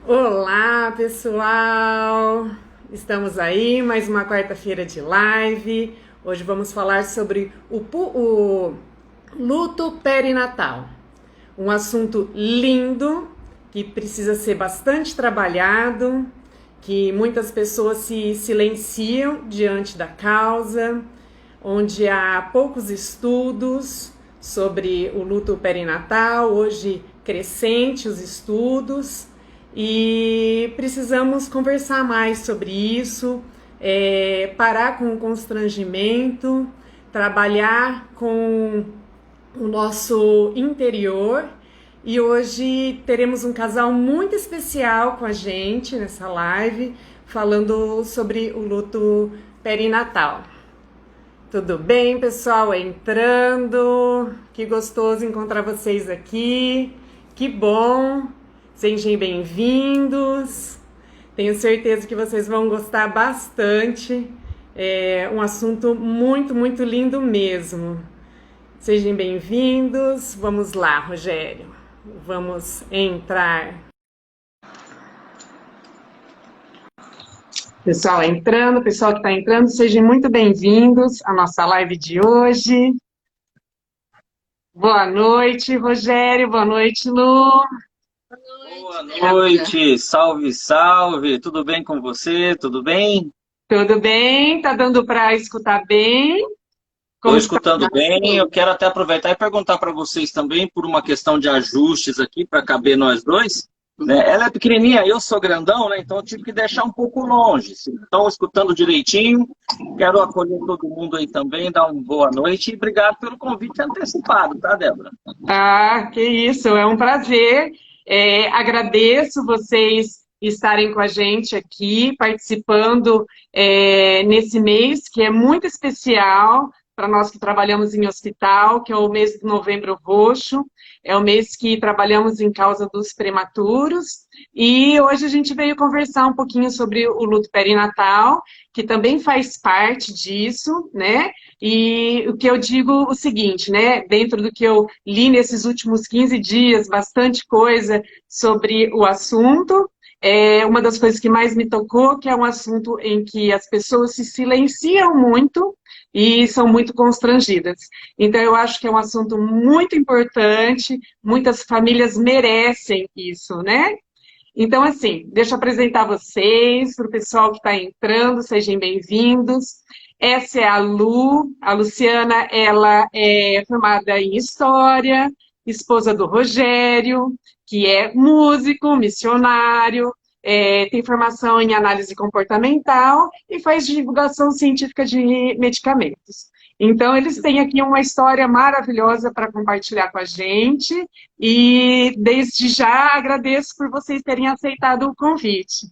Olá, pessoal! Estamos aí, mais uma quarta-feira de live. Hoje vamos falar sobre o luto perinatal. Um assunto lindo que precisa ser bastante trabalhado, que muitas pessoas se silenciam diante da causa, onde há poucos estudos sobre o luto perinatal, hoje crescente os estudos, e precisamos conversar mais sobre isso, parar com o constrangimento, trabalhar com o nosso interior. E hoje teremos um casal muito especial com a gente nessa live, falando sobre o luto perinatal. Tudo bem, pessoal? Entrando. Que gostoso encontrar vocês aqui. Que bom. Sejam bem-vindos. Tenho certeza que vocês vão gostar bastante. É um assunto muito, muito lindo mesmo. Sejam bem-vindos. Vamos lá, Rogério. Vamos entrar. Pessoal entrando, pessoal que está entrando, sejam muito bem-vindos à nossa live de hoje. Boa noite, Rogério. Boa noite, Lu. Boa noite, salve, salve, tudo bem com você? Tudo bem? Tudo bem? Tá dando para escutar bem? Estou Como está? escutando bem. Eu quero até aproveitar e perguntar para vocês também, por uma questão de ajustes aqui, para caber nós dois. Né? Ela é pequenininha, eu sou grandão, né? Então eu tive que deixar um pouco longe. Se estão escutando direitinho, quero acolher todo mundo aí também, dar uma boa noite e obrigado pelo convite antecipado, tá, Débora? Ah, que isso, é um prazer. Agradeço vocês estarem com a gente aqui, participando nesse mês, que é muito especial para nós que trabalhamos em hospital, que é o mês de Novembro Roxo, é o mês que trabalhamos em causa dos prematuros, e hoje a gente veio conversar um pouquinho sobre o luto perinatal, que também faz parte disso, né? E o que eu digo o seguinte, né? Dentro do que eu li nesses últimos 15 dias, bastante coisa sobre o assunto. Uma das coisas que mais me tocou, que é um assunto em que as pessoas se silenciam muito e são muito constrangidas. Então, eu acho que é um assunto muito importante, muitas famílias merecem isso, né? Então, assim, deixa eu apresentar vocês, para o pessoal que está entrando, sejam bem-vindos. Essa é a Lu, a Luciana, ela é formada em História, esposa do Rogério, que é músico, missionário, tem formação em análise comportamental e faz divulgação científica de medicamentos. Então, eles têm aqui uma história maravilhosa para compartilhar com a gente e, desde já, agradeço por vocês terem aceitado o convite.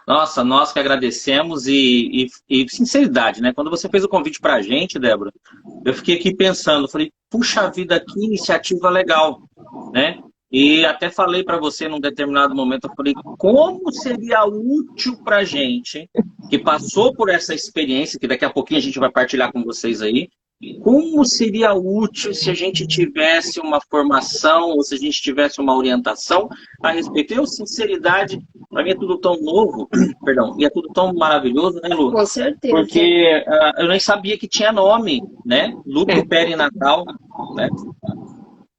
Nossa, nós que agradecemos e sinceridade, né? Quando você fez o convite para a gente, Débora, eu fiquei aqui pensando, falei, puxa vida, que iniciativa legal, né? E até falei para você num determinado momento, eu falei, como seria útil para a gente, que passou por essa experiência, que daqui a pouquinho a gente vai partilhar com vocês aí, como seria útil se a gente tivesse uma formação, ou se a gente tivesse uma orientação a respeito. Eu, sinceridade, para mim é tudo tão novo, perdão, e é tudo tão maravilhoso, né, Lu? Com certeza. Porque eu nem sabia que tinha nome, né? Luto perinatal, né?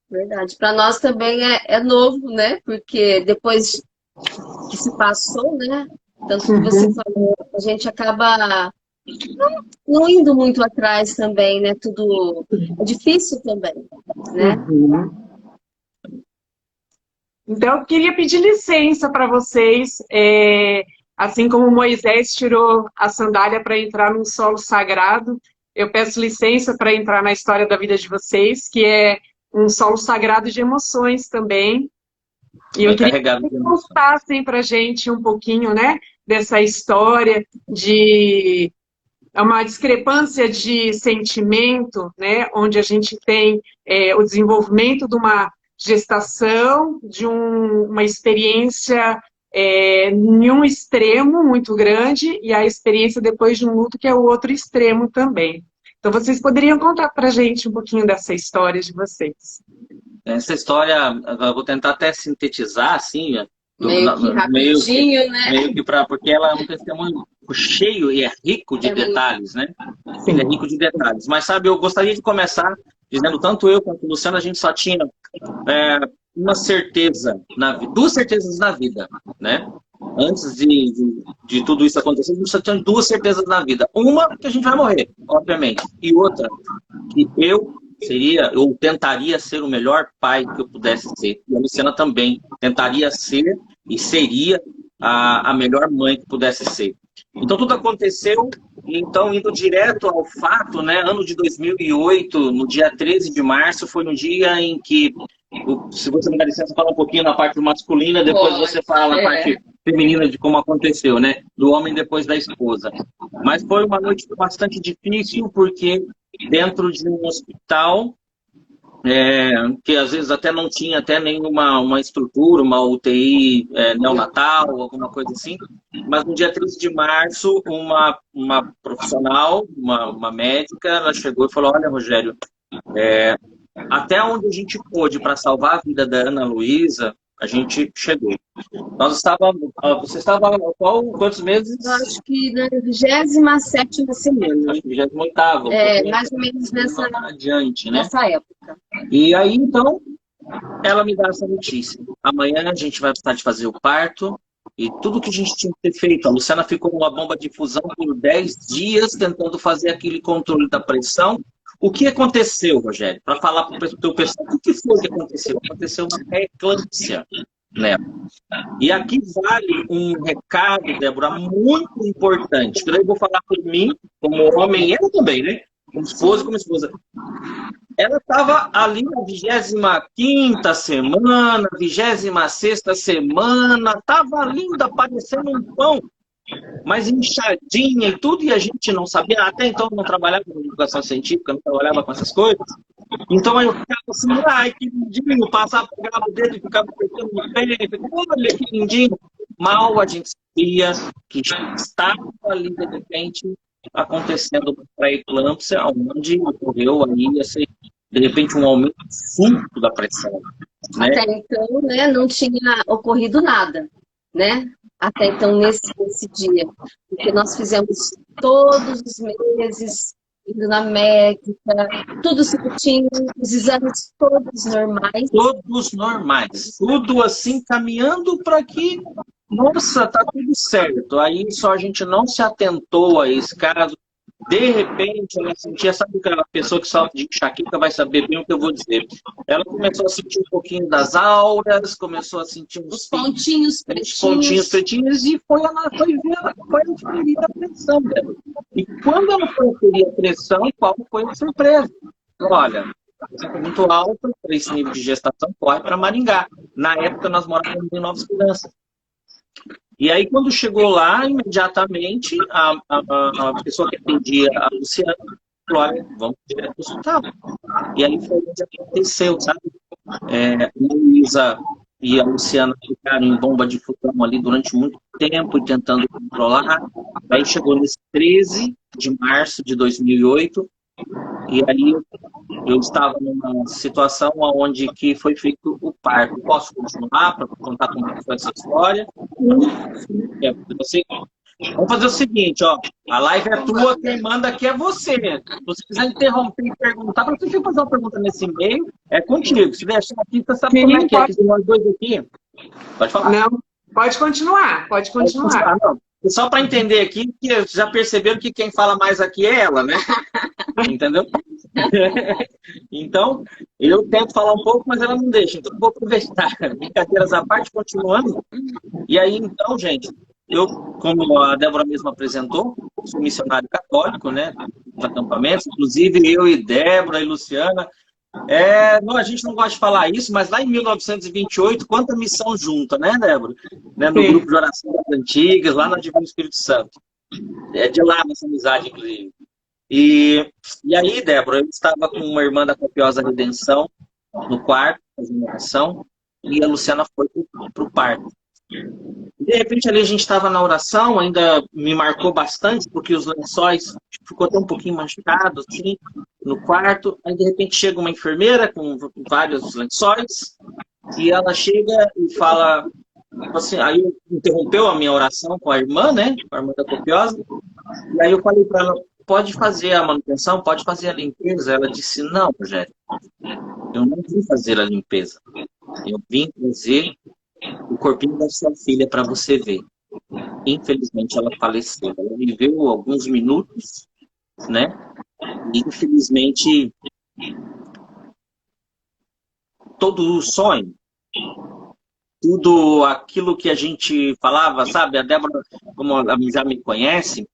Verdade. Para nós também é novo, né? Porque depois que se passou, né? Tanto que você falou, a gente acaba não indo muito atrás também, né? Tudo é difícil também, né? Então, eu queria pedir licença para vocês, assim como Moisés tirou a sandália para entrar num solo sagrado, eu peço licença para entrar na história da vida de vocês, que é um solo sagrado de emoções também. E eu queria que vocês contassem para a gente um pouquinho, né, dessa história de uma discrepância de sentimento, né, onde a gente tem o desenvolvimento de uma gestação, de uma experiência em um extremo muito grande e a experiência depois de um luto que é o outro extremo também. Então, vocês poderiam contar para a gente um pouquinho dessa história de vocês? Essa história, eu vou tentar até sintetizar, assim, Meio que rapidinho, né? Meio que porque ela é um testemunho cheio e é rico de detalhes, né? Ele é rico de detalhes. Mas, sabe, eu gostaria de começar dizendo, tanto eu quanto o Luciano, a gente só tinha uma certeza, duas certezas na vida, né? Antes de tudo isso acontecer, a gente só tinha duas certezas na vida. Uma, que a gente vai morrer, obviamente. E outra, que eu tentaria ser o melhor pai que eu pudesse ser. E a Luciana também tentaria ser e seria a melhor mãe que pudesse ser. Então tudo aconteceu, e então indo direto ao fato, né, ano de 2008, no dia 13 de março, foi no dia em que, se você me dá licença, fala um pouquinho na parte masculina, depois você fala na parte feminina de como aconteceu, né, do homem depois da esposa. Mas foi uma noite bastante difícil, porque dentro de um hospital, que às vezes até não tinha até nenhuma uma estrutura, uma UTI neonatal, alguma coisa assim, mas no dia 13 de março, uma profissional, uma médica, ela chegou e falou, olha, Rogério, até onde a gente pôde para salvar a vida da Ana Luísa, a gente chegou. Você estava quantos meses? Eu acho que na 27ª semana. Acho que 28ª. Mais ou menos adiante, né? Nessa época. E aí, então, ela me dá essa notícia. Amanhã a gente vai precisar de fazer o parto e tudo que a gente tinha que ter feito. A Luciana ficou numa bomba de infusão por 10 dias tentando fazer aquele controle da pressão. O que aconteceu, Rogério? Para falar para o teu pessoal, o que foi que aconteceu? Aconteceu uma pré-eclâmpsia, né? E aqui vale um recado, Débora, muito importante. Que daí eu vou falar por mim, como homem, e ela também, né? Como esposa. Ela estava ali na 25ª semana, 26ª semana, estava linda, parecendo um pão, mas inchadinha e tudo, e a gente não sabia, até então eu não trabalhava com divulgação científica, não trabalhava com essas coisas. Então eu ficava assim, ai, que lindinho, passava, pegava o dedo e ficava apertando no pé, olha que lindinho. Mal a gente sabia que estava ali, de repente, acontecendo uma pré-eclâmpsia, onde ocorreu aí, de repente, um aumento súbito da pressão. Né? Até então, né, não tinha ocorrido nada, né? Até então, nesse dia. Porque nós fizemos todos os meses, indo na médica, tudo certinho, os exames todos normais. Todos normais. Tudo assim, caminhando para que, nossa, tá tudo certo. Aí só a gente não se atentou a esse caso. De repente, ela sentia, sabe aquela pessoa que sofre de enxaqueca vai saber bem o que eu vou dizer. Elle começou a sentir um pouquinho das auras, comeou a sentir os pontinhos pretinhos. E foi aferir a pressão dela. E quando ela foi aferir a pressão, qual foi a surpresa? Olha, a pressão foi muito alta, para esse nível de gestação, corre para Maringá. Na época, nós morávamos em Nova Esperança. E aí, quando chegou lá, imediatamente, a pessoa que atendia a Luciana falou, olha, vamos direto para o hospital. E aí foi o que aconteceu, sabe? A Luísa e a Luciana ficaram em bomba de infusão ali durante muito tempo, tentando controlar. Aí chegou nesse 13 de março de 2008, e aí eu estava numa situação onde que foi feito o parto. Posso continuar para contar como foi essa história? Vamos fazer o seguinte, ó. A live é tua, quem manda aqui é você. Se você quiser interromper e perguntar, para você fazer uma pergunta nesse e-mail, é contigo. Se deixar aqui, você sabe como é que é. Nós dois aqui. Pode falar. Não, pode continuar. Não. Só para entender aqui, que já perceberam que quem fala mais aqui é ela, né? Entendeu? Então, eu tento falar um pouco, mas ela não deixa. Então, vou aproveitar. Brincadeiras à parte, continuando. E aí, então, gente, eu, como a Débora mesma apresentou, sou missionário católico, né? Nos acampamentos. Inclusive, eu e Débora e Luciana. Não, a gente não gosta de falar isso, mas lá em 1928, quanta missão junta, né, Débora? Né, no grupo de oração das antigas, lá na Divino Espírito Santo. É de lá nossa amizade, inclusive. E aí, Débora, eu estava com uma irmã da Copiosa Redenção no quarto, fazendo oração, e a Luciana foi para o parto. De repente, ali a gente estava na oração, ainda me marcou bastante, porque os lençóis ficou até um pouquinho machucado, assim, no quarto. Aí, de repente, chega uma enfermeira com vários lençóis, e ela chega e fala, Assim, aí interrompeu a minha oração com a irmã, né? Com a irmã da copiosa. E aí eu falei para ela, pode fazer a manutenção, pode fazer a limpeza. Ela disse, não, Rogério, eu não vim fazer a limpeza. Eu vim trazer o corpinho da sua filha para você ver. Infelizmente, ela faleceu. Ela viveu alguns minutos, né? E, infelizmente, todo o sonho, tudo aquilo que a gente falava, sabe? A Débora, como ela já me conhece,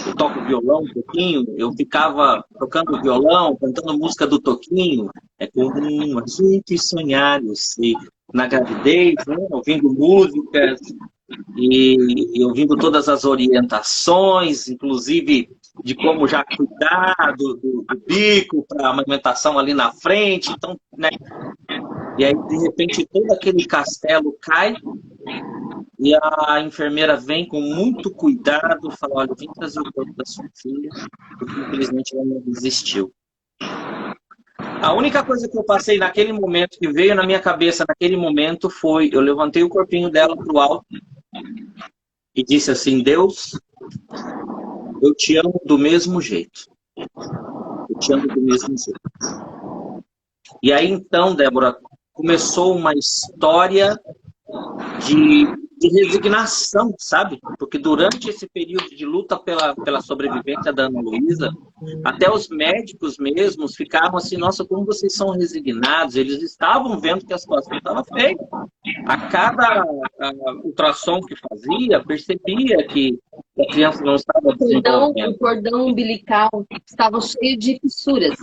eu toco violão um pouquinho, eu ficava tocando violão, cantando música do Toquinho. É comum a gente sonhar, eu sei, na gravidez, né? Ouvindo músicas e ouvindo todas as orientações, inclusive de como já cuidar do bico para a amamentação ali na frente. Então, né? E aí, de repente, todo aquele castelo cai e a enfermeira vem com muito cuidado, fala, olha, vem trazer o corpo da sua filha, porque infelizmente ela não resistiu. A única coisa que eu passei naquele momento, que veio na minha cabeça naquele momento, foi, eu levantei o corpinho dela para o alto e disse assim, Deus, eu te amo do mesmo jeito. Eu te amo do mesmo jeito. E aí, então, Débora, começou uma história de resignação, sabe? Porque durante esse período de luta pela sobrevivência da Ana Luísa, até os médicos mesmos ficavam assim, nossa, como vocês são resignados. Eles estavam vendo que a situação estava feia. A cada ultrassom que fazia, percebia que a criança não estava desenvolvendo. O cordão umbilical estava cheio de fissuras.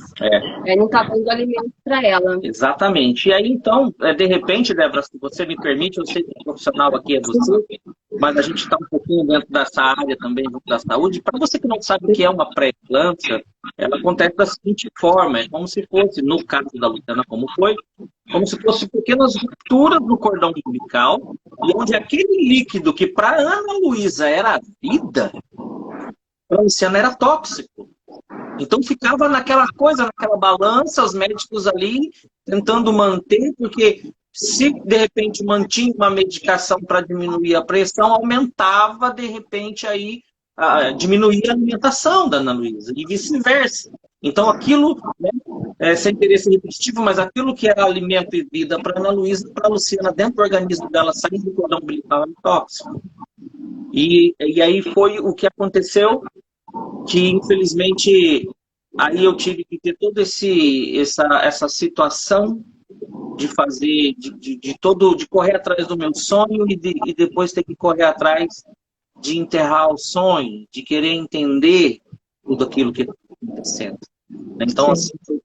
Aí não estava dando alimento para ela. Exatamente. E aí, então, de repente, Débora, se você me permite, eu sei que o profissional aqui é você, mas a gente está um pouquinho dentro dessa área também da saúde. Para você que não sabe o que é uma pré-eclâmpsia, ela acontece da seguinte forma, é como se fosse, no caso da Luciana, como foi, como se fosse pequenas rupturas no cordão umbilical, e onde aquele líquido que para Ana Luísa era vida, para a Luciana era tóxico. Então ficava naquela coisa, naquela balança, os médicos ali tentando manter, porque se de repente mantinha uma medicação para diminuir a pressão, aumentava de repente aí, diminuía a alimentação da Ana Luísa e vice-versa. Então aquilo, né, sem interesse repetitivo, mas aquilo que era alimento e vida para Ana Luísa, para a Luciana, dentro do organismo dela, saindo do cordão umbilical, era tóxico. E aí foi o que aconteceu, que infelizmente aí eu tive que ter toda essa situação de fazer, de correr atrás do meu sonho e depois ter que correr atrás de enterrar o sonho, de querer entender tudo aquilo que está acontecendo. Então, assim, foi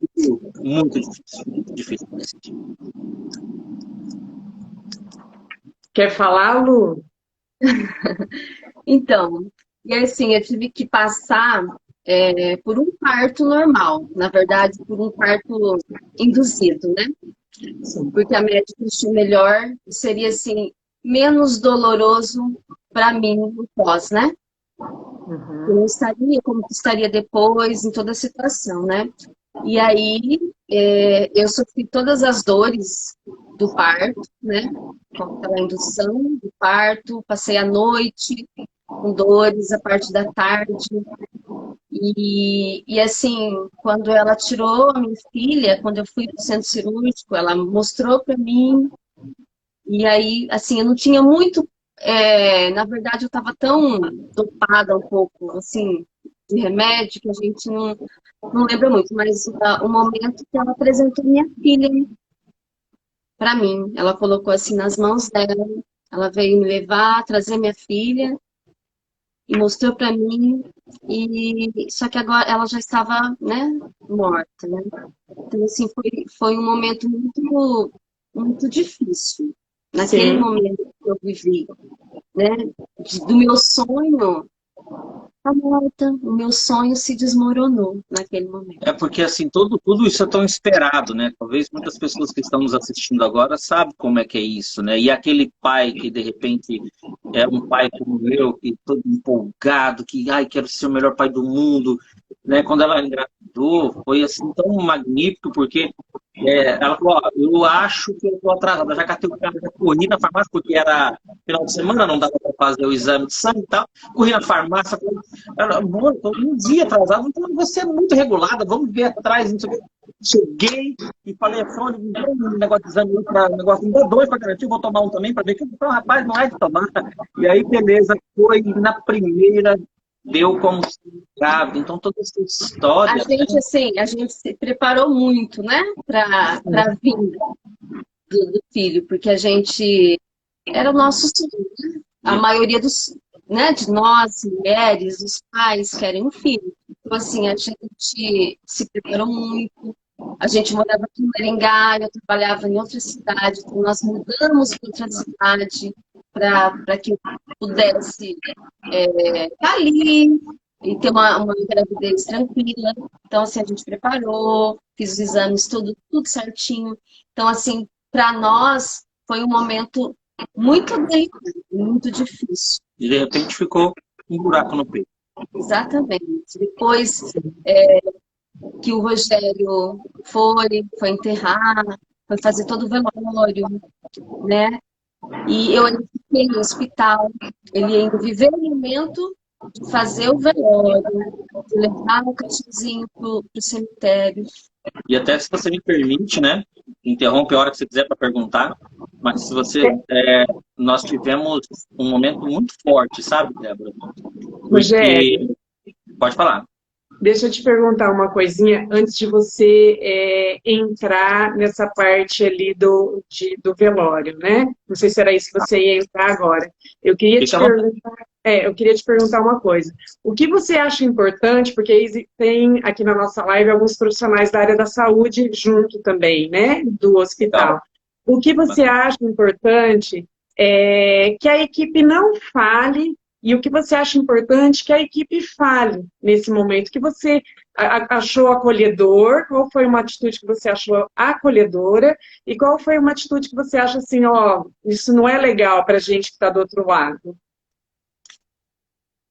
muito difícil decidir. Quer falar, Lu? Então, e assim, eu tive que passar por um parto normal, na verdade, por um parto induzido, né? Porque a médica achou melhor, seria assim, menos doloroso para mim no pós, né? Eu não estaria como que estaria depois, em toda a situação, né? E aí, eu sofri todas as dores do parto, né? Com aquela indução do parto, passei a noite com dores, a parte da tarde. E assim, quando ela tirou a minha filha, quando eu fui para o centro cirúrgico, ela mostrou para mim. E aí, assim, eu não tinha muito... na verdade, eu estava tão dopada um pouco, assim, de remédio, que a gente não lembra muito. Mas o momento que ela apresentou minha filha para mim, ela colocou assim nas mãos dela, ela veio me levar, trazer minha filha, e mostrou para mim, só que agora ela já estava, né, morta, né? Então, assim, foi um momento muito, muito difícil. Naquele momento que eu vivi, né, do meu sonho, tá morta, o meu sonho se desmoronou naquele momento. É porque, assim, tudo isso é tão esperado, né? Talvez muitas pessoas que estão nos assistindo agora sabem como é que é isso, né? E aquele pai que, de repente, é um pai como eu, que todo empolgado, que, ai, quero ser o melhor pai do mundo, né? Quando ela engravidou, foi, assim, tão magnífico, porque ela falou, ó, eu acho que eu tô atrasada, já catei o carro, já corri na farmácia, porque era final de semana, não dava para fazer o exame de sangue e tal. Corri na farmácia, falei, amor, tô um dia atrasado, então você é muito regulada, vamos ver atrás, não sei o quê. Cheguei e falei, Sônia, me dá um negócio de exame, me dá 2 para garantir, vou tomar um também para ver que então, rapaz, não é de tomar. E aí, beleza, foi na primeira, deu como grávida. Então, toda essa história. A gente se preparou muito, né, para a vinda do filho, porque a gente era o nosso sonho, né? A maioria né, de nós, mulheres, os pais querem um filho. Então, assim, a gente se preparou muito. A gente morava aqui em Maringá, eu trabalhava em outra cidade, então nós mudamos para outra cidade para que eu pudesse estar ali e ter uma gravidez tranquila. Então, assim, a gente preparou, fiz os exames, tudo certinho. Então, assim, para nós foi um momento muito delicado, muito difícil. E de repente ficou um buraco no peito. Exatamente. Depois que o Rogério foi enterrar, foi fazer todo o velório, né? E eu ainda fiquei no hospital, ele ainda viveu o momento de fazer o velório, de levar o caixãozinho pro cemitério. E até se você me permite, né? Interrompe a hora que você quiser para perguntar, mas se você. Nós tivemos um momento muito forte, sabe, Débora? Rogério, pode falar. deixa eu te perguntar uma coisinha antes de você entrar nessa parte ali do velório, né? Não sei se era isso que você ia entrar agora. Eu queria te perguntar uma coisa. O que você acha importante, porque tem aqui na nossa live alguns profissionais da área da saúde junto também, né? Do hospital. O que você acha importante que a equipe não fale. E o que você acha importante que a equipe fale nesse momento? Que você achou acolhedor? Qual foi uma atitude que você achou acolhedora? E qual foi uma atitude que você acha assim, ó, isso não é legal para a gente que está do outro lado?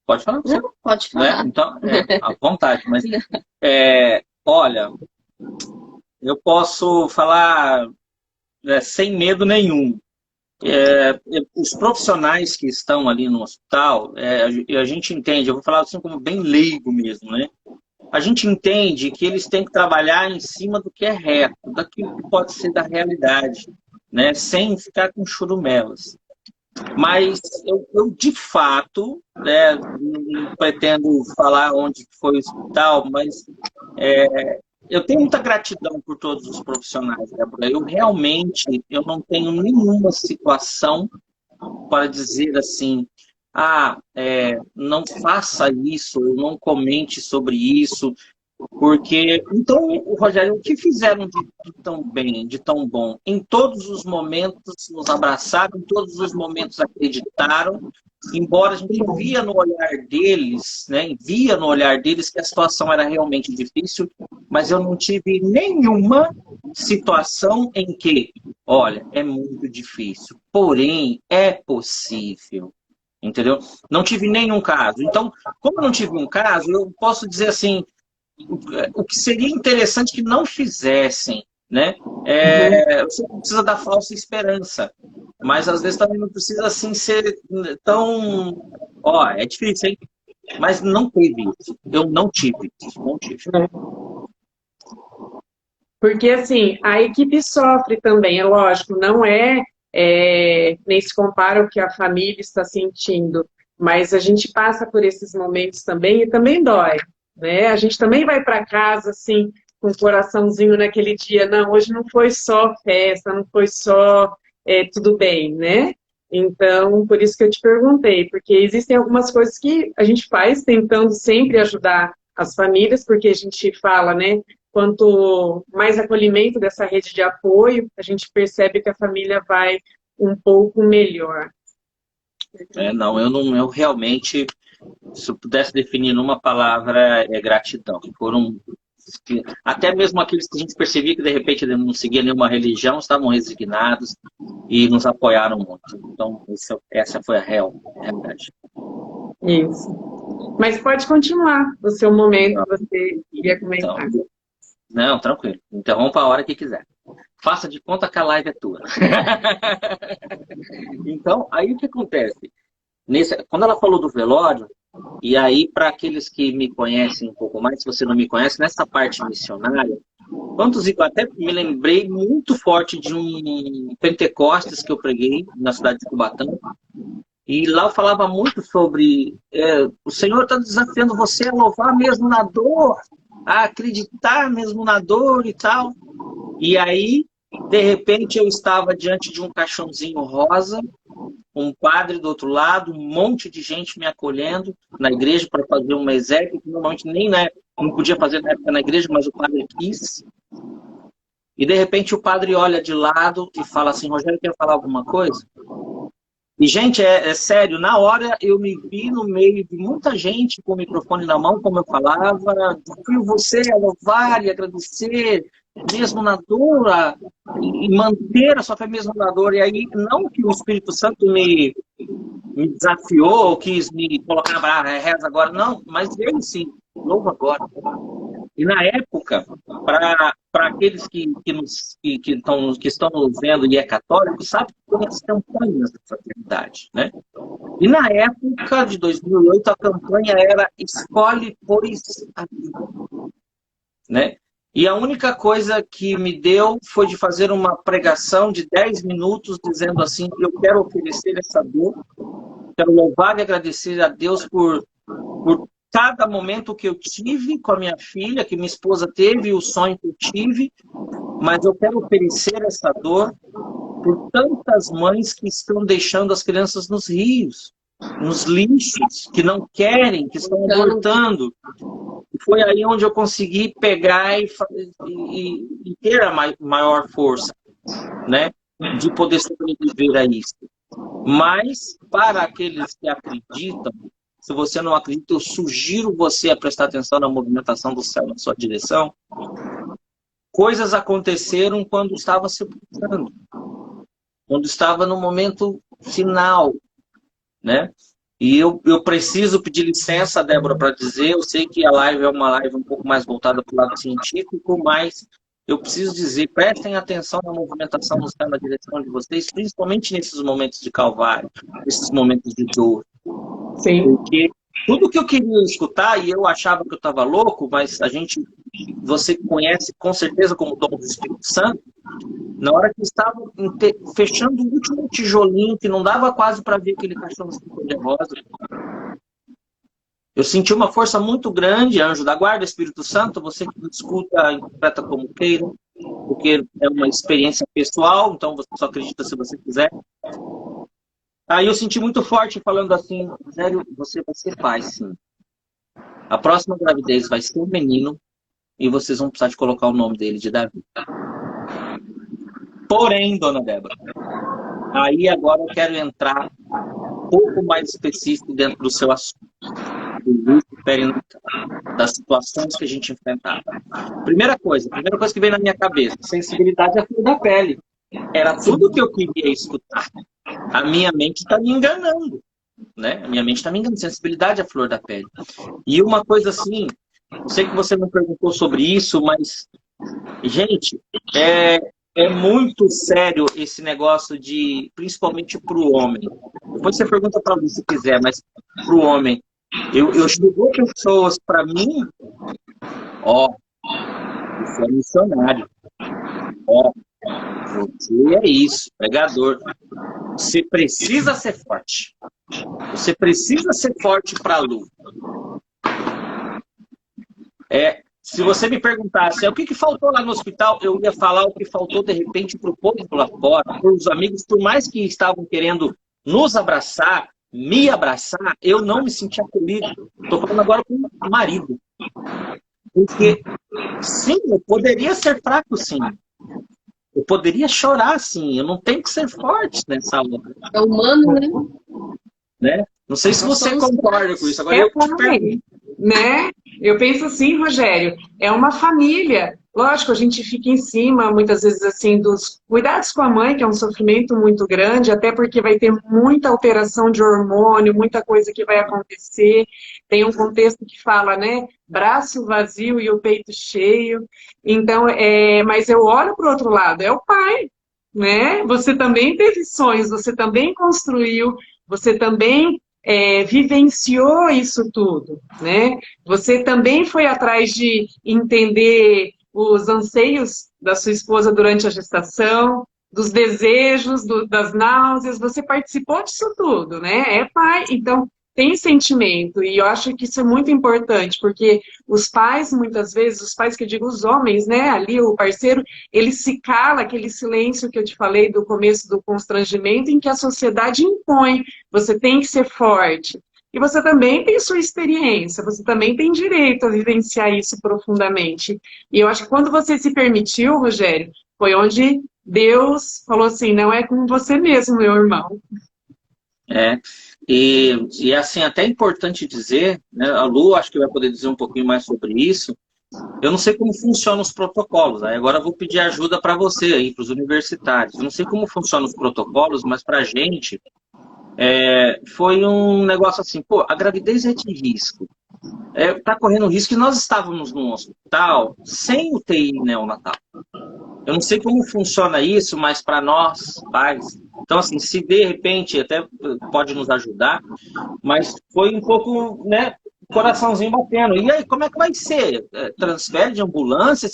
Pode falar? Não, pode falar. Então, à vontade. Mas, olha, eu posso falar sem medo nenhum. Os profissionais que estão ali no hospital, a gente entende, eu vou falar assim como bem leigo mesmo, né? A gente entende que eles têm que trabalhar em cima do que é reto, daquilo que pode ser da realidade, né? Sem ficar com churumelas. Mas eu de fato, não pretendo falar onde foi o hospital, mas eu tenho muita gratidão por todos os profissionais, Débora. Eu realmente não tenho nenhuma situação para dizer assim, não faça isso, ou não comente sobre isso, porque... Então, Rogério, o que fizeram de tão bem, de tão bom? Em todos os momentos nos abraçaram, em todos os momentos acreditaram, embora a gente via no olhar deles, né, que a situação era realmente difícil, mas eu não tive nenhuma situação em que, olha, é muito difícil, porém é possível, entendeu? Não tive nenhum caso. Então, como eu não tive um caso, eu posso dizer assim, o que seria interessante que não fizessem, né? Você não precisa dar falsa esperança, mas às vezes também não precisa assim ser tão... é difícil, hein? Mas não teve isso. Eu não tive isso. Não tive. Porque, assim, a equipe sofre também, é lógico, não nem se compara o que a família está sentindo, mas a gente passa por esses momentos também e também dói, né? A gente também vai para casa, assim, com o coraçãozinho naquele dia, não, hoje não foi só festa, não foi só tudo bem, né? Então, por isso que eu te perguntei, porque existem algumas coisas que a gente faz tentando sempre ajudar as famílias, porque a gente fala, né? Quanto mais acolhimento dessa rede de apoio, a gente percebe que a família vai um pouco melhor. Eu realmente, se eu pudesse definir numa palavra, é gratidão. Até mesmo aqueles que a gente percebia que de repente não seguia nenhuma religião, estavam resignados e nos apoiaram muito. Então, essa foi a realidade. Isso. Mas pode continuar o seu momento, você iria comentar. Não, tranquilo. Interrompa a hora que quiser. faça de conta que a live é tua. Então, aí o que acontece? Quando ela falou do velório, e aí para aqueles que me conhecem um pouco mais, se você não me conhece, nessa parte missionária, eu até me lembrei muito forte de um Pentecostes que eu preguei na cidade de Cubatão, e lá eu falava muito sobre o Senhor está desafiando você a louvar mesmo na dor, a acreditar mesmo na dor e tal. E aí, de repente, eu estava diante de um caixãozinho rosa, um padre do outro lado, um monte de gente me acolhendo na igreja para fazer uma exégese, que normalmente nem não podia fazer na época na igreja, mas o padre quis. E de repente o padre olha de lado e fala assim: Rogério, quer falar alguma coisa? E, gente, é sério, na hora eu me vi no meio de muita gente com o microfone na mão, como eu falava, desafio você a louvar e agradecer, mesmo na dor, e manter a sua fé mesmo na dor. E aí, não que o Espírito Santo me desafiou, quis me colocar na reza agora, não, mas ele sim, louva agora. E na época, para aqueles que estão nos vendo e é católico, sabe que tem as campanhas da fraternidade, né? E na época de 2008, a campanha era Escolhe, pois, a vida, né? E a única coisa que me deu foi de fazer uma pregação de 10 minutos, dizendo assim: eu quero oferecer essa dor, quero louvar e agradecer a Deus por cada momento que eu tive com a minha filha, que minha esposa teve, o sonho que eu tive, mas eu quero oferecer essa dor por tantas mães que estão deixando as crianças nos rios, nos lixos, que não querem, que estão abortando. E foi aí onde eu consegui pegar e ter a maior força, né, de poder sobreviver a isso. Mas, para aqueles que acreditam, se você não acredita, eu sugiro você a prestar atenção na movimentação do céu na sua direção. Coisas aconteceram quando estava sepultando, quando estava no momento final, né? E eu preciso pedir licença, Débora, para dizer, eu sei que a live é uma live um pouco mais voltada para o lado científico, mas eu preciso dizer, prestem atenção na movimentação do céu na direção de vocês, principalmente nesses momentos de calvário, nesses momentos de dor. Sim. Porque tudo que eu queria escutar, e eu achava que eu estava louco, mas você conhece com certeza como dom do Espírito Santo, na hora que estava fechando o último tijolinho, que não dava quase para ver aquele cachorro de rosa, eu senti uma força muito grande, anjo da guarda, Espírito Santo, você que escuta, interpreta como queira, porque é uma experiência pessoal, então você só acredita se você quiser. Aí eu senti muito forte falando assim: Rogério, você vai ser pai, sim. A próxima gravidez vai ser um menino e vocês vão precisar de colocar o nome dele de Davi. Porém, dona Débora, aí agora eu quero entrar um pouco mais específico dentro do seu assunto, do luto perinatal, das situações que a gente enfrentava. Primeira coisa que veio na minha cabeça: sensibilidade à flor da pele. Era tudo que eu queria escutar. A minha mente está me enganando, né? A minha mente está me enganando. Sensibilidade à flor da pele. E uma coisa assim, eu sei que você não perguntou sobre isso, mas, gente, é muito sério esse negócio principalmente para o homem. Depois você pergunta para mim se quiser, mas para o homem. Eu chegou pessoas para mim, você é missionário, você é isso, pregador. Você precisa ser forte. Você precisa ser forte para a luta. Se você me perguntasse o que faltou lá no hospital, eu ia falar o que faltou de repente para o povo lá fora, para os amigos, por mais que estavam querendo nos abraçar, me abraçar, eu não me senti acolhido. Estou falando agora com o marido. Porque, sim, eu poderia ser fraco, sim. Eu poderia chorar, sim. Eu não tenho que ser forte nessa hora. É humano, né? Não sei se você concorda com isso. Agora eu te pergunto. Né? Eu penso assim, Rogério, é uma família. lógico, a gente fica em cima, muitas vezes, assim, dos cuidados com a mãe, que é um sofrimento muito grande, até porque vai ter muita alteração de hormônio, muita coisa que vai acontecer. Tem um contexto que fala, né, braço vazio e o peito cheio. Então, mas eu olho para o outro lado, é o pai, né? Você também teve sonhos, você também construiu, você também vivenciou isso tudo, né? Você também foi atrás de entender os anseios da sua esposa durante a gestação, dos desejos, das náuseas, você participou disso tudo, né? É pai, então tem sentimento, e eu acho que isso é muito importante, porque os pais, muitas vezes, os pais que eu digo, os homens, né, ali o parceiro, ele se cala, aquele silêncio que eu te falei do começo do constrangimento, em que a sociedade impõe, você tem que ser forte. E você também tem sua experiência, você também tem direito a vivenciar isso profundamente. E eu acho que quando você se permitiu, Rogério, foi onde Deus falou assim, não é com você mesmo, meu irmão. E assim, até é importante dizer, né, a Lu acho que vai poder dizer um pouquinho mais sobre isso. Eu não sei como funcionam os protocolos, aí agora eu vou pedir ajuda para você aí, para os universitários. Eu não sei como funcionam os protocolos, mas para a gente foi um negócio assim, pô, a gravidez é de risco. Tá correndo risco, e nós estávamos num hospital sem UTI neonatal. Eu não sei como funciona isso, mas para nós, pais... Então, assim, se de repente até pode nos ajudar, mas foi um pouco, né, coraçãozinho batendo. E aí, como é que vai ser? Transfere de ambulância?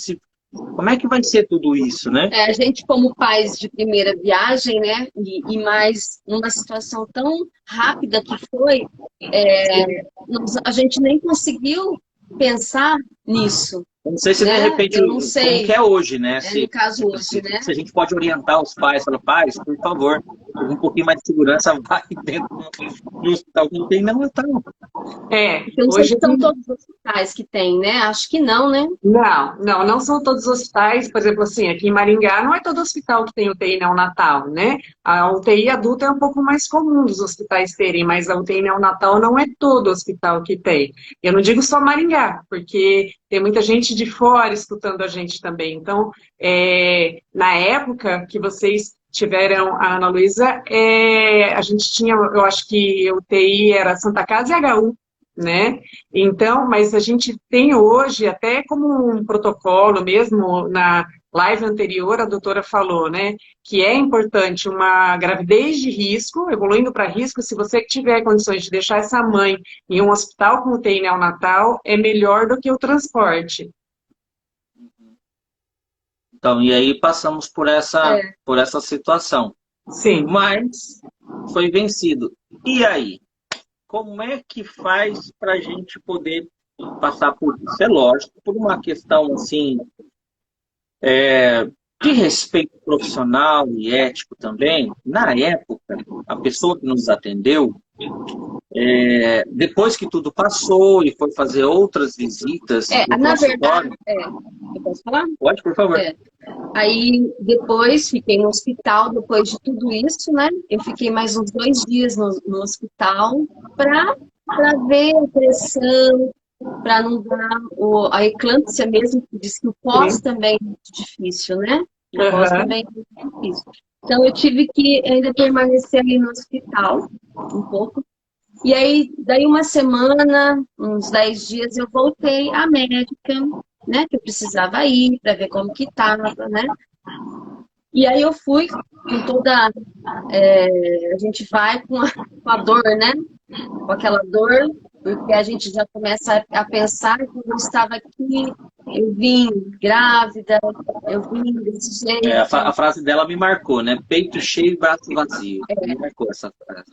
Como é que vai ser tudo isso, né? A gente, como pais de primeira viagem, né, e mais numa situação tão rápida que foi, a gente nem conseguiu pensar nisso. Eu não sei se de repente, eu não sei, como que é hoje, né? No caso hoje, né? Se a gente pode orientar os pais, falar, pais, por favor, um pouquinho mais de segurança, vai dentro do hospital que não tem neonatal. Hoje são todos os hospitais que tem, né? Acho que não, né? Não são todos os hospitais. Por exemplo, assim, aqui em Maringá não é todo hospital que tem UTI neonatal, né? A UTI adulta é um pouco mais comum dos hospitais terem, mas a UTI neonatal não é todo hospital que tem. Eu não digo só Maringá, porque tem muita gente de fora escutando a gente também. Então, na época que vocês tiveram a Ana Luísa, a gente tinha, eu acho que o UTI era Santa Casa e HU, né? Então, mas a gente tem hoje, até como um protocolo mesmo, na live anterior a doutora falou, né, que é importante uma gravidez de risco, evoluindo para risco, se você tiver condições de deixar essa mãe em um hospital com UTI neonatal, é melhor do que o transporte. Então, e aí passamos por essa situação. Sim. Mas foi vencido. E aí? Como é que faz para a gente poder passar por isso? É lógico, por uma questão assim, de respeito profissional e ético também. Na época, a pessoa que nos atendeu, depois que tudo passou e foi fazer outras visitas... na verdade, eu posso falar? Pode, por favor. Aí, depois, fiquei no hospital, depois de tudo isso, né? Eu fiquei mais uns 2 dias no hospital para ver a pressão, para não dar a eclâmpsia mesmo, que diz que o pós também é muito difícil, né? O pós também é muito difícil. Então, eu tive que ainda permanecer ali no hospital um pouco. E aí, daí uma semana, uns 10 dias, eu voltei à médica, né, que eu precisava ir para ver como que estava, né? E aí eu fui com toda... a gente vai com a dor, né? Com aquela dor, porque a gente já começa a pensar que eu estava aqui, eu vim grávida, eu vim desse jeito. A frase dela me marcou, né? Peito cheio e braço vazio. Me marcou essa frase.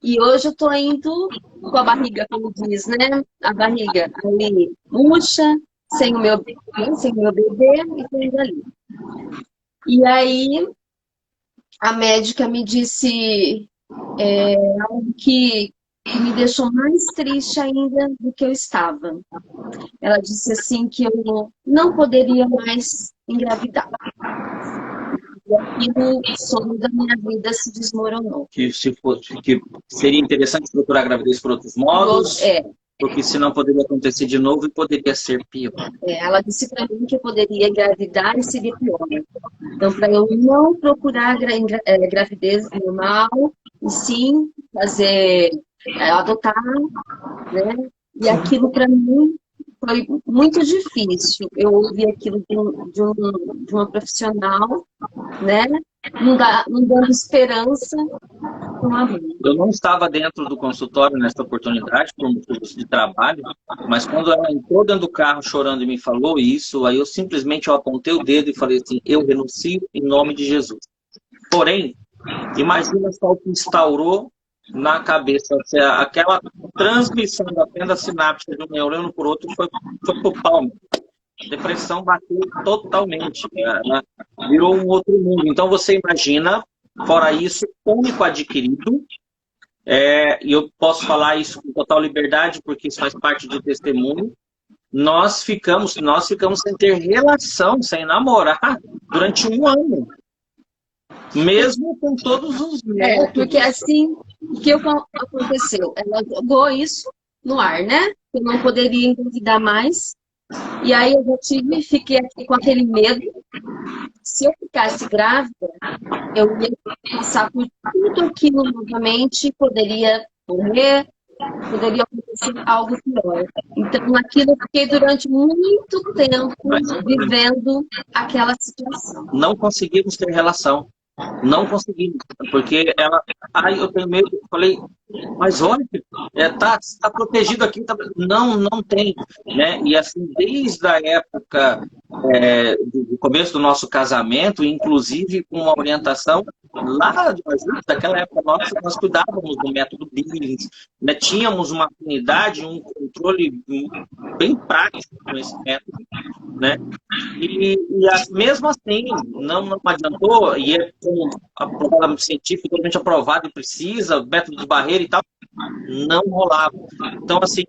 E hoje eu tô indo com a barriga, como diz, né? A barriga ali murcha, sem o meu bebê e tudo ali. E aí, a médica me disse algo que me deixou mais triste ainda do que eu estava. Ela disse assim que eu não poderia mais engravidar. E aquilo, o sonho da minha vida se desmoronou. Que seria interessante procurar gravidez por outros modos. porque senão poderia acontecer de novo e poderia ser pior. Ela disse para mim que eu poderia engravidar e seria pior. Então, para eu não procurar gravidez normal, e sim fazer, adotar, né? E aquilo para mim foi muito difícil. Eu ouvi aquilo de uma profissional, né? Não dando esperança para uma mãe. Eu não estava dentro do consultório nessa oportunidade, por motivos de trabalho, mas quando ela entrou dentro do carro chorando e me falou isso, aí eu simplesmente apontei o dedo e falei assim, eu renuncio em nome de Jesus. Porém, imagina só o que instaurou na cabeça, aquela transmissão da fenda sináptica de um neurônio por outro foi pro palmo. A depressão bateu totalmente, né? Virou um outro mundo. Então você imagina, fora isso, pânico adquirido, e eu posso falar isso com total liberdade, porque isso faz parte do testemunho. Nós ficamos sem ter relação, sem namorar, durante 1 ano. Mesmo com todos os métodos. Porque assim, o que aconteceu? Ela jogou isso no ar, né? Eu não poderia engravidar mais. E aí eu já fiquei aqui com aquele medo. Se eu ficasse grávida, eu ia passar por tudo aquilo novamente, poderia morrer, poderia acontecer algo pior. Então, naquilo eu fiquei durante muito tempo vivendo aquela situação. Não conseguimos ter relação. Não conseguimos, porque ela... Ai, eu tenho medo. Eu falei, mas olha, tá protegido aqui. Não tem. Né? E assim, desde a época do começo do nosso casamento, inclusive com uma orientação lá daquela época nossa, nós cuidávamos do método Billings, né? Tínhamos uma afinidade, um controle bem prático com esse método, né? E mesmo assim, não adiantou, e é aprovado científico, totalmente aprovado e precisa, método de barreira e tal, não rolava. Então, assim,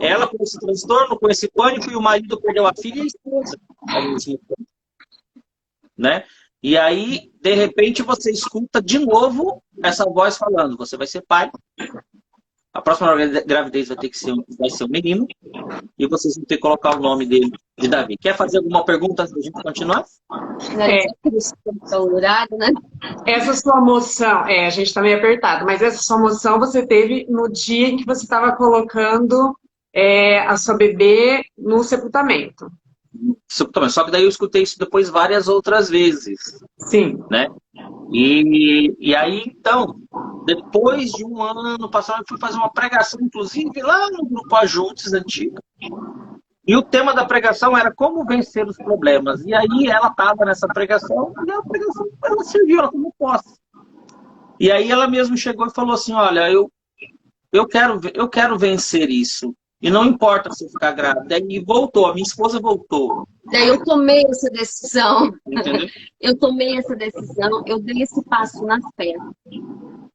ela com esse transtorno, com esse pânico, e o marido perdeu a filha e a esposa ao mesmo tempo, né? E aí, de repente, você escuta de novo essa voz falando, você vai ser pai, a próxima gravidez vai ser um menino, e vocês vão ter que colocar o nome dele de Davi. Quer fazer alguma pergunta antes da gente continuar? Essa sua moção, a gente está meio apertado, mas essa sua moção você teve no dia em que você estava colocando a sua bebê no sepultamento. Só que daí eu escutei isso depois várias outras vezes. Sim. Né? E aí, então, depois de 1 ano passado, eu fui fazer uma pregação, inclusive, lá no grupo Ajuntes antigo. E o tema da pregação era como vencer os problemas. E aí ela estava nessa pregação, e a pregação ela serviu, ela tomou posse. E aí ela mesmo chegou e falou assim, olha, eu quero vencer isso. E não importa se eu ficar grávida. E voltou, a minha esposa voltou. Daí eu tomei essa decisão. Entendeu? Eu tomei essa decisão, eu dei esse passo na fé.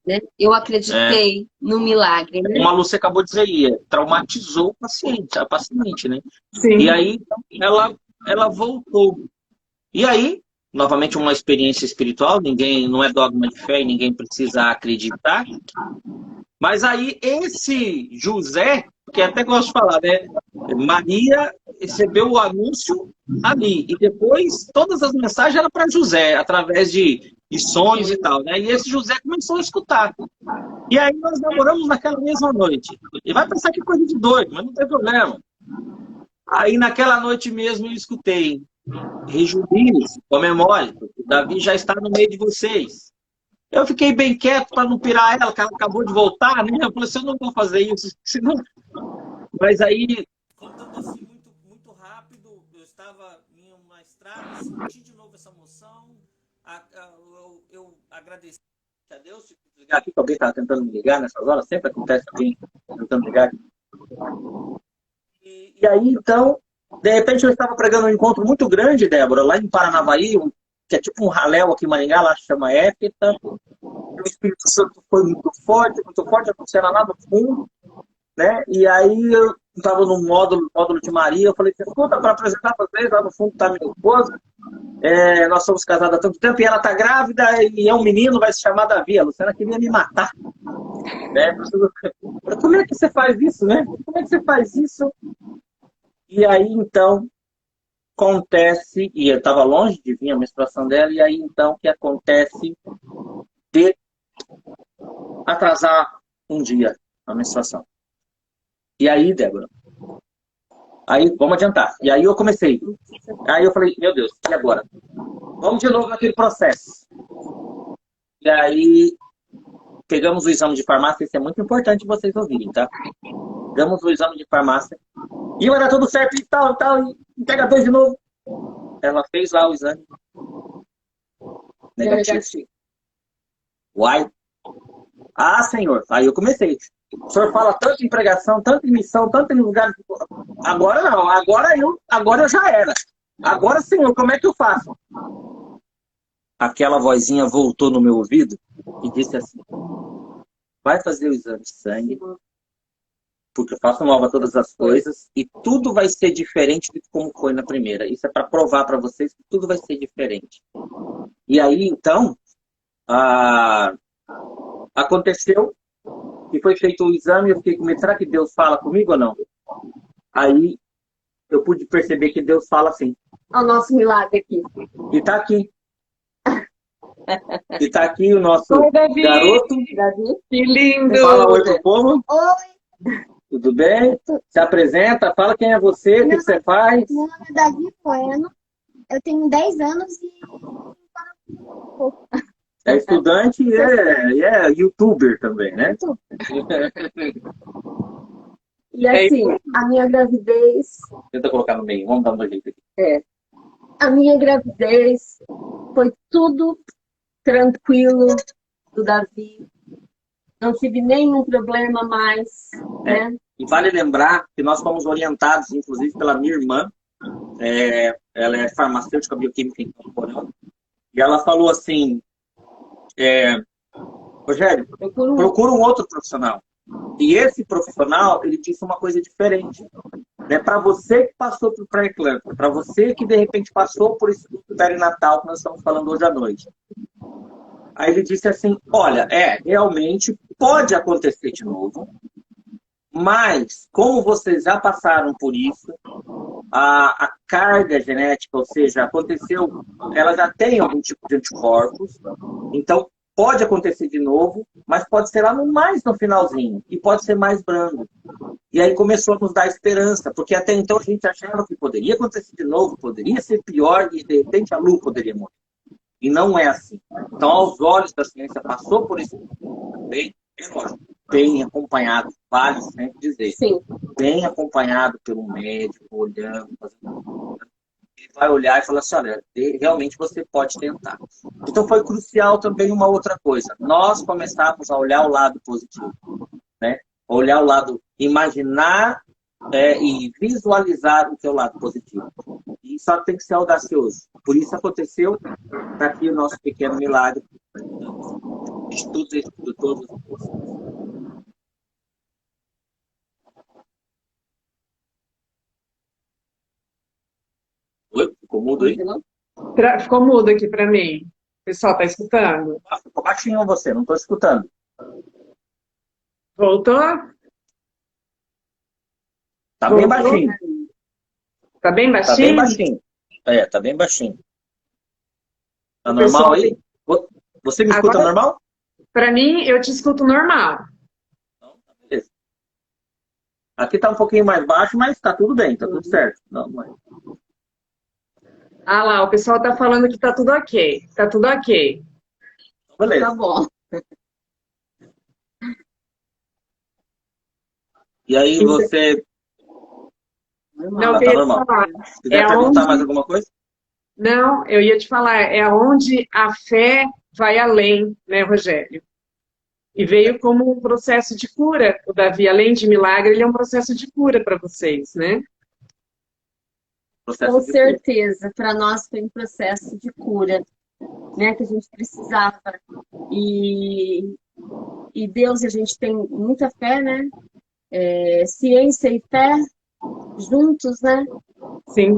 Né? Eu acreditei no milagre. Né? Como a Lúcia acabou de dizer, traumatizou a paciente, né? Sim. E aí ela voltou. E aí, novamente uma experiência espiritual, não é dogma de fé e ninguém precisa acreditar. Mas aí esse José, que até gosto de falar, né? Maria recebeu o anúncio ali. E depois todas as mensagens eram para José, através de sonhos e tal, né? E esse José começou a escutar. E aí nós namoramos naquela mesma noite. E vai pensar que coisa de doido, mas não tem problema. Aí naquela noite mesmo eu escutei. Rejubile-se, comemore, porque Davi já está no meio de vocês. Eu fiquei bem quieto para não pirar ela, que ela acabou de voltar, né? Eu falei assim, eu não vou fazer isso, senão... Mas aí, contando assim muito rápido, eu estava em uma estrada, senti de novo essa emoção, eu agradeci a Deus, ligar aqui, que alguém estava tentando me ligar nessas horas, sempre acontece alguém tentando ligar. E aí, então, de repente eu estava pregando um encontro muito grande, Débora, lá em Paranavaí, que é tipo um raléu aqui em Maringá, lá chama Éfita. O Espírito Santo foi muito forte, acontecendo lá no fundo, né? E aí eu estava no módulo de Maria, eu falei, escuta, para apresentar para vocês, lá no fundo está minha esposa, nós somos casados há tanto tempo, e ela está grávida, e é um menino, vai se chamar Davi. A Luciana queria me matar. Né? Como é que você faz isso, né? Como é que você faz isso? E aí, então, acontece, e eu estava longe de vir a menstruação dela, e aí, então, o que acontece de atrasar um dia a menstruação. E aí, Débora, aí, vamos adiantar. E aí eu comecei. Aí eu falei, meu Deus, e agora? Vamos de novo naquele processo. E aí, pegamos o exame de farmácia, isso é muito importante vocês ouvirem, tá? Pegamos o exame de farmácia, e vai dar tudo certo e tal, e pega dois de novo. Ela fez lá o exame. Negativo. Uai. Ah, senhor. Aí eu comecei. O senhor fala tanto em pregação, tanto em missão, tanto em lugar. Agora não. Agora eu já era. Agora, senhor, como é que eu faço? Aquela vozinha voltou no meu ouvido e disse assim: vai fazer o exame de sangue, porque eu faço nova todas as coisas e tudo vai ser diferente de como foi na primeira. Isso é para provar para vocês que tudo vai ser diferente. E aí, então, aconteceu que foi feito o exame e eu fiquei com medo, será que Deus fala comigo ou não? Aí eu pude perceber que Deus fala assim. Olha o nosso milagre aqui. E tá aqui. E tá aqui o nosso Oi, Davi. garoto. Davi. Que lindo! Fala oi pro povo. Oi, Tudo bem? Se apresenta, fala quem é você, o que você faz. meu nome é Davi Bueno, eu tenho 10 anos e É estudante e é youtuber também, né? E assim, a minha gravidez, Tenta colocar no meio, vamos dar um jeito aqui. a minha gravidez foi tudo tranquilo do Davi. Não tive nenhum problema mais, né? E vale lembrar que nós fomos orientados, inclusive, pela minha irmã. Ela é farmacêutica bioquímica em Campo Mourão. E ela falou assim, Rogério, procura um outro profissional. E esse profissional, ele disse uma coisa diferente. Né? Para você que passou por pré-eclâmpsia, para você que de repente passou por esse perinatal que nós estamos falando hoje à noite. Aí ele disse assim, olha, realmente pode acontecer de novo, mas como vocês já passaram por isso, a carga genética, ou seja, aconteceu, ela já tem algum tipo de anticorpos, então pode acontecer de novo, mas pode ser lá mais no finalzinho, e pode ser mais brando. E aí começou a nos dar esperança, porque até então a gente achava que poderia acontecer de novo, poderia ser pior, e de repente a Lu poderia morrer. E não é assim. Então, aos olhos da ciência, passou por isso também, bem acompanhado, vale sempre dizer. Sim. Bem acompanhado pelo médico, olhando, fazendo. Ele vai olhar e falar assim, olha, realmente você pode tentar. Então foi crucial também uma outra coisa. Nós começamos a olhar o lado positivo, né? Olhar o lado, imaginar e visualizar o seu lado positivo. E só tem que ser audacioso. Por isso aconteceu, está aqui o nosso pequeno milagre. Estudos e todos os cursos. Oi? Ficou mudo aí? Ficou mudo aqui para mim. O pessoal está escutando? Ficou baixinho você, não estou escutando. Voltou? Tá bem baixinho. Tá bem baixinho? Tá bem baixinho. Tá bem baixinho. Tá normal pessoal aí? Você me escuta Agora, normal? Para mim, eu te escuto normal. Então, tá beleza. Aqui tá um pouquinho mais baixo, mas tá tudo bem, tá tudo certo. Não, mas... Ah lá, o pessoal tá falando que tá tudo ok. Tá tudo ok. Beleza. Tá bom. E aí você... Não, tá normal. Se quiser perguntar mais alguma coisa? Não, eu ia te falar, é onde a fé vai além, né, Rogério? E veio como um processo de cura. O Davi, além de milagre, ele é um processo de cura para vocês, né? Com certeza, para nós foi um processo de cura, né, que a gente precisava. E Deus, a gente tem muita fé, né? Ciência e fé juntos, né? Sim.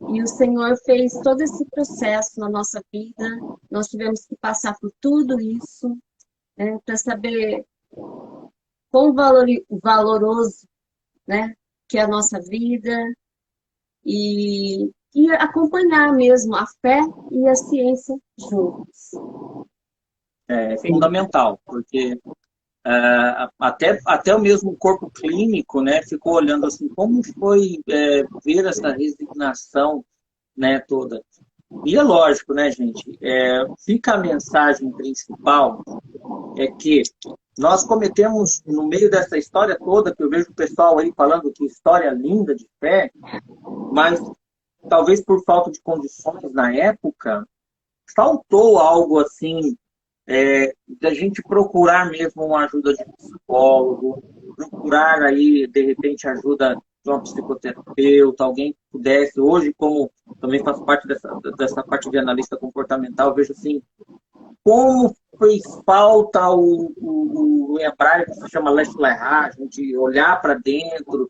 E o Senhor fez todo esse processo na nossa vida. Nós tivemos que passar por tudo isso, né, para saber quão valoroso, né, que é a nossa vida, e acompanhar mesmo a fé e a ciência juntos. É fundamental, porque até o mesmo corpo clínico, né, ficou olhando assim, como foi ver essa resignação, né, toda. E é lógico, né, gente, fica a mensagem principal, é que nós cometemos, no meio dessa história toda, que eu vejo o pessoal aí falando que história linda de fé, mas talvez por falta de condições na época, faltou algo assim, da gente procurar mesmo uma ajuda de psicólogo, procurar aí, de repente, ajuda de uma psicoterapeuta, alguém que pudesse. Hoje, como também faço parte dessa parte de analista comportamental, vejo assim, como fez falta o hebraico que se chama Leshleha, a gente olhar para dentro,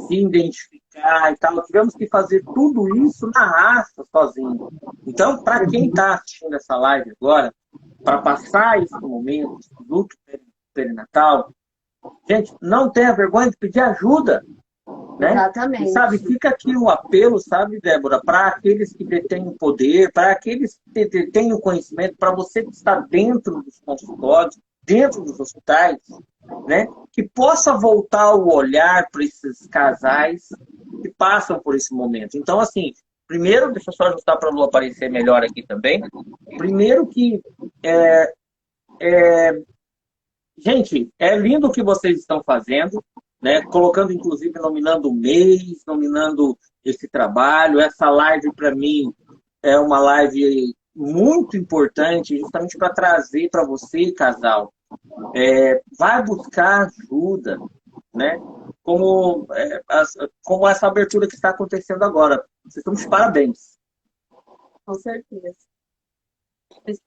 se identificar e tal. Tivemos que fazer tudo isso na raça, sozinho. Então, para quem está assistindo essa live agora, para passar esse momento, esse luto perinatal, gente, não tenha vergonha de pedir ajuda. Né? Exatamente. E, sabe, fica aqui o apelo, sabe, Débora, para aqueles que detêm o poder, para aqueles que detêm o conhecimento, para você que está dentro dos consultórios, dentro dos hospitais, né, que possa voltar o olhar para esses casais que passam por esse momento. Então, assim, primeiro, deixa eu só ajustar para a Lu aparecer melhor aqui também. Primeiro que, gente, é lindo o que vocês estão fazendo, né? Colocando, inclusive, nominando o mês, nominando esse trabalho. Essa live, para mim, é uma live muito importante, justamente para trazer para você, casal, vai buscar ajuda, né? Como essa abertura que está acontecendo agora. Vocês estão de parabéns. Com certeza.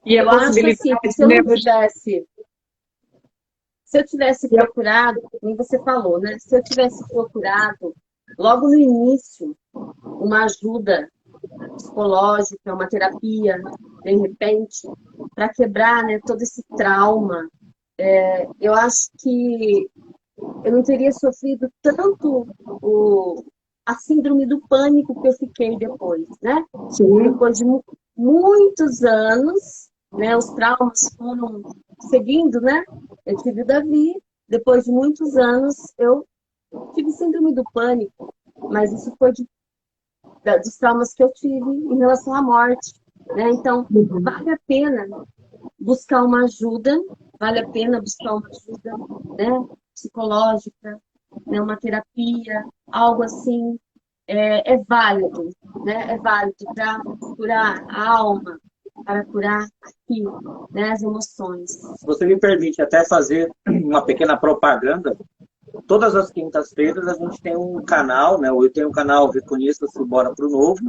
E eu acho assim, que se eu tivesse procurado, como você falou, né? Se eu tivesse procurado logo no início uma ajuda psicológica, uma terapia, de repente, para quebrar, né, todo esse trauma, eu acho que eu não teria sofrido tanto a síndrome do pânico que eu fiquei depois, né? Sim. Depois de muitos anos, né, os traumas foram seguindo, né? Eu tive o Davi, depois de muitos anos eu tive síndrome do pânico, mas isso foi dos traumas que eu tive em relação à morte, né? Então, vale a pena buscar uma ajuda, vale a pena buscar uma ajuda, né, psicológica, né, uma terapia, algo assim, é válido, né? É válido para curar a alma, para curar aqui, né, as emoções. Se você me permite até fazer uma pequena propaganda, todas as quintas-feiras a gente tem um canal, né? Eu tenho um canal Reconheça-se Bora Pro Novo,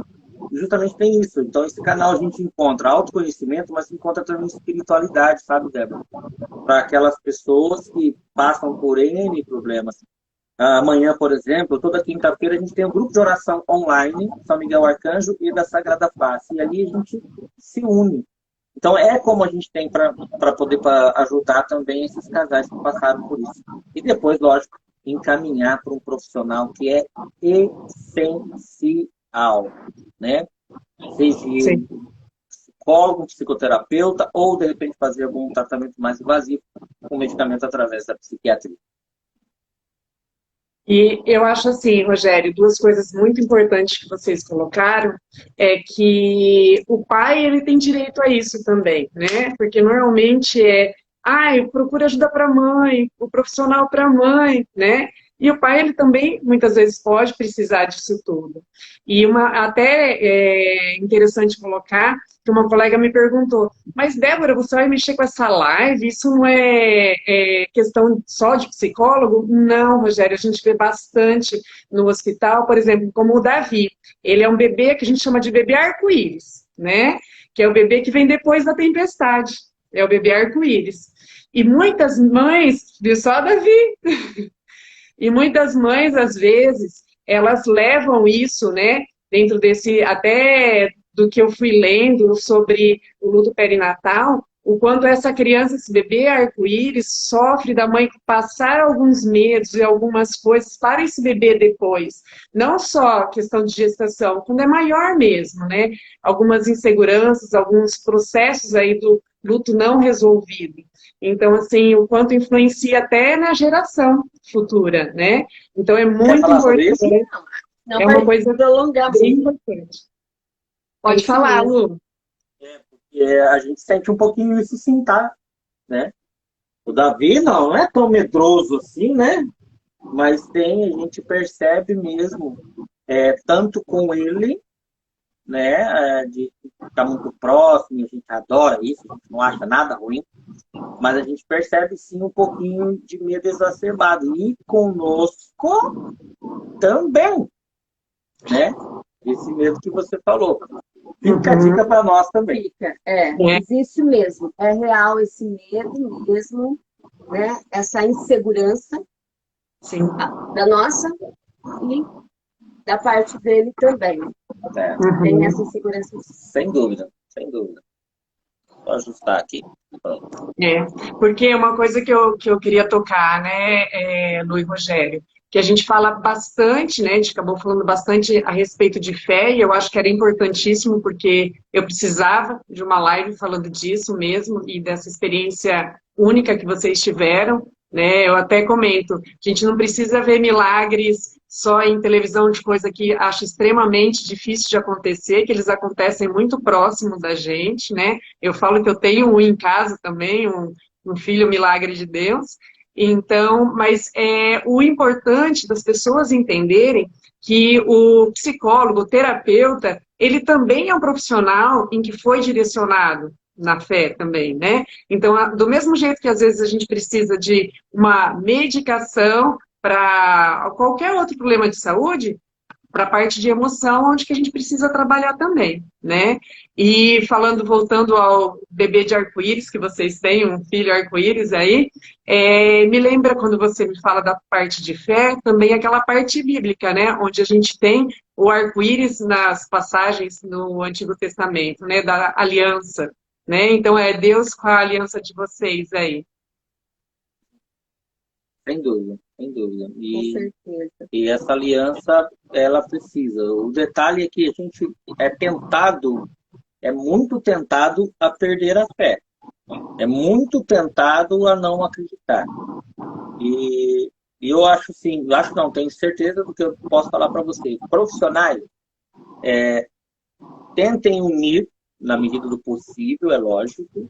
e justamente tem isso. Então, esse canal a gente encontra autoconhecimento, mas encontra também espiritualidade, sabe, Débora? Para aquelas pessoas que passam por N problemas. Amanhã, por exemplo, toda quinta-feira a gente tem um grupo de oração online, São Miguel Arcanjo e da Sagrada Face. E ali a gente se une. Então, é como a gente tem para poder ajudar também esses casais que passaram por isso. E depois, lógico, encaminhar para um profissional que é essencial, né? Seja ele psicólogo, psicoterapeuta, ou, de repente, fazer algum tratamento mais invasivo com medicamento através da psiquiatria. E eu acho assim, Rogério, duas coisas muito importantes que vocês colocaram, é que o pai, ele tem direito a isso também, né? Porque normalmente procura ajuda para a mãe, o profissional para a mãe, né? E o pai, ele também, muitas vezes, pode precisar disso tudo. E até é interessante colocar que uma colega me perguntou, mas Débora, você vai mexer com essa live? Isso não é questão só de psicólogo? Não, Rogério, a gente vê bastante no hospital, por exemplo, como o Davi. Ele é um bebê que a gente chama de bebê arco-íris, né? Que é o bebê que vem depois da tempestade. É o bebê arco-íris. E muitas mães, viu só, Davi? E muitas mães, às vezes, elas levam isso, né? Dentro desse, até do que eu fui lendo sobre o luto perinatal, o quanto essa criança, esse bebê arco-íris, sofre da mãe passar alguns medos e algumas coisas para esse bebê depois. Não só questão de gestação, quando é maior mesmo, né? Algumas inseguranças, alguns processos aí do luto não resolvido. Então, assim, o quanto influencia até na geração futura, né? Então, é muito importante. Não É vai uma coisa prolongar bem muito. importante. Pode falar, Lu. A gente sente um pouquinho isso sim, tá? Né? O Davi não é tão medroso assim, né? Mas tem, a gente percebe mesmo, tanto com ele, né? De estar muito próximo, a gente adora isso, a gente não acha nada ruim, mas a gente percebe sim um pouquinho de medo exacerbado. E conosco também, né? Esse medo que você falou. Fica a dica para nós também. Fica, existe mesmo. É real esse medo mesmo, né? Essa insegurança Sim. da nossa e da parte dele também. Tem essa insegurança. Sem dúvida, sem dúvida. Vou ajustar aqui. Porque é uma coisa que eu queria tocar, né, Lu e Rogério, que a gente fala bastante, né, a gente acabou falando bastante a respeito de fé, e eu acho que era importantíssimo, porque eu precisava de uma live falando disso mesmo, e dessa experiência única que vocês tiveram, né, eu até comento, a gente não precisa ver milagres só em televisão de coisa que acho extremamente difícil de acontecer, que eles acontecem muito próximo da gente, né, eu falo que eu tenho um em casa também, um filho milagre de Deus. Então, mas o importante das pessoas entenderem que o psicólogo, o terapeuta, ele também é um profissional em que foi direcionado na fé também, né? Então, do mesmo jeito que às vezes a gente precisa de uma medicação para qualquer outro problema de saúde, para a parte de emoção, onde que a gente precisa trabalhar também, né? E voltando ao bebê de arco-íris, que vocês têm, um filho arco-íris aí, me lembra quando você me fala da parte de fé, também aquela parte bíblica, né? Onde a gente tem o arco-íris nas passagens no Antigo Testamento, né? Da aliança, né? Então é Deus com a aliança de vocês aí. Sem dúvida, sem dúvida. Com certeza. E essa aliança, ela precisa. O detalhe é que a gente é muito tentado a perder a fé. É muito tentado a não acreditar. E eu acho sim, tenho certeza do que eu posso falar para vocês. Profissionais, tentem unir, na medida do possível, é lógico,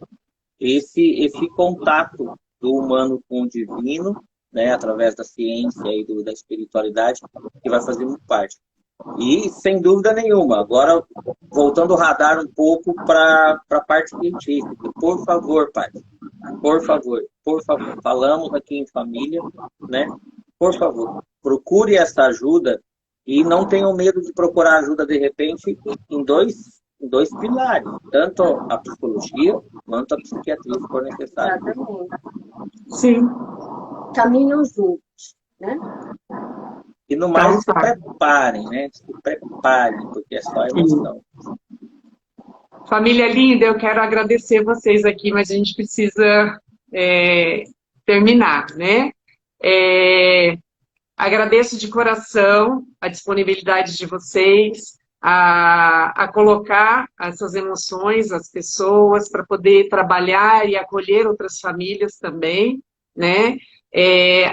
esse contato do humano com o divino, né, através da ciência e da espiritualidade, que vai fazer muito parte. E, sem dúvida nenhuma, agora, voltando o radar um pouco para a parte científica, por favor, pai, por favor, falamos aqui em família, né, por favor, procure essa ajuda e não tenham medo de procurar ajuda, de repente, em dois pilares, tanto a psicologia quanto a psiquiatria, se for necessário. Exatamente. Sim. Caminham juntos, né? E no mais, se preparem, né? Se preparem, porque é só emoção. Família linda, eu quero agradecer vocês aqui, mas a gente precisa terminar, né? Agradeço de coração a disponibilidade de vocês, a colocar essas emoções, as pessoas, para poder trabalhar e acolher outras famílias também, né?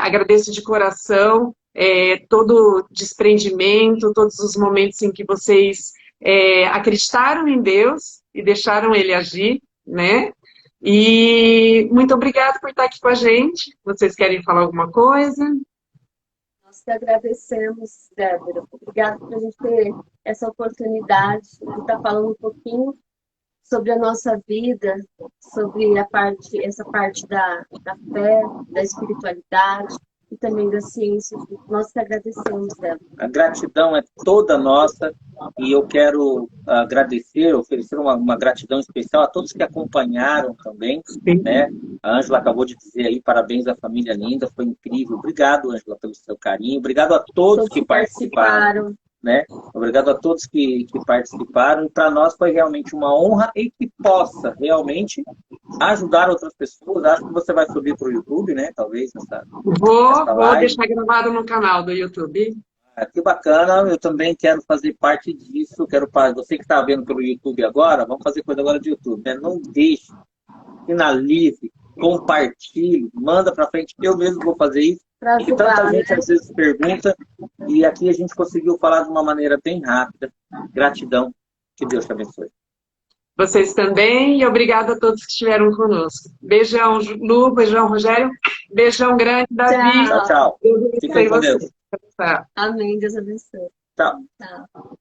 Agradeço de coração todo o desprendimento, todos os momentos em que vocês acreditaram em Deus e deixaram Ele agir, né? E muito obrigada por estar aqui com a gente. Vocês querem falar alguma coisa? Nós te agradecemos, Débora. Obrigada por a gente ter essa oportunidade de estar falando um pouquinho sobre a nossa vida, sobre essa parte da fé, da espiritualidade e também da ciência. Nós te agradecemos, Débora. A gratidão é toda nossa e eu quero oferecer uma gratidão especial a todos que acompanharam também, né? A Ângela acabou de dizer aí, parabéns à família linda, foi incrível. Obrigado, Ângela, pelo seu carinho. Obrigado a todos que participaram. né? Obrigado a todos que participaram. E para nós foi realmente uma honra e que possa realmente ajudar outras pessoas. Acho que você vai subir para o YouTube, né? Talvez nessa Vou live. deixar gravado no canal do YouTube. Que bacana, eu também quero fazer parte disso. Você que está vendo pelo YouTube agora, vamos fazer coisa agora de YouTube, né? Não deixe, finalize, compartilhe, manda para frente. Eu mesmo vou fazer isso. E tanta gente às vezes pergunta, e aqui a gente conseguiu falar de uma maneira bem rápida. Gratidão, que Deus te abençoe. Vocês também, e obrigada a todos que estiveram conosco. Beijão, Lu, beijão, Rogério. Beijão grande, Davi. Tchau, tchau. Deus abençoe Fiquem com Deus. vocês. Amém, Deus abençoe. Tchau. Tchau.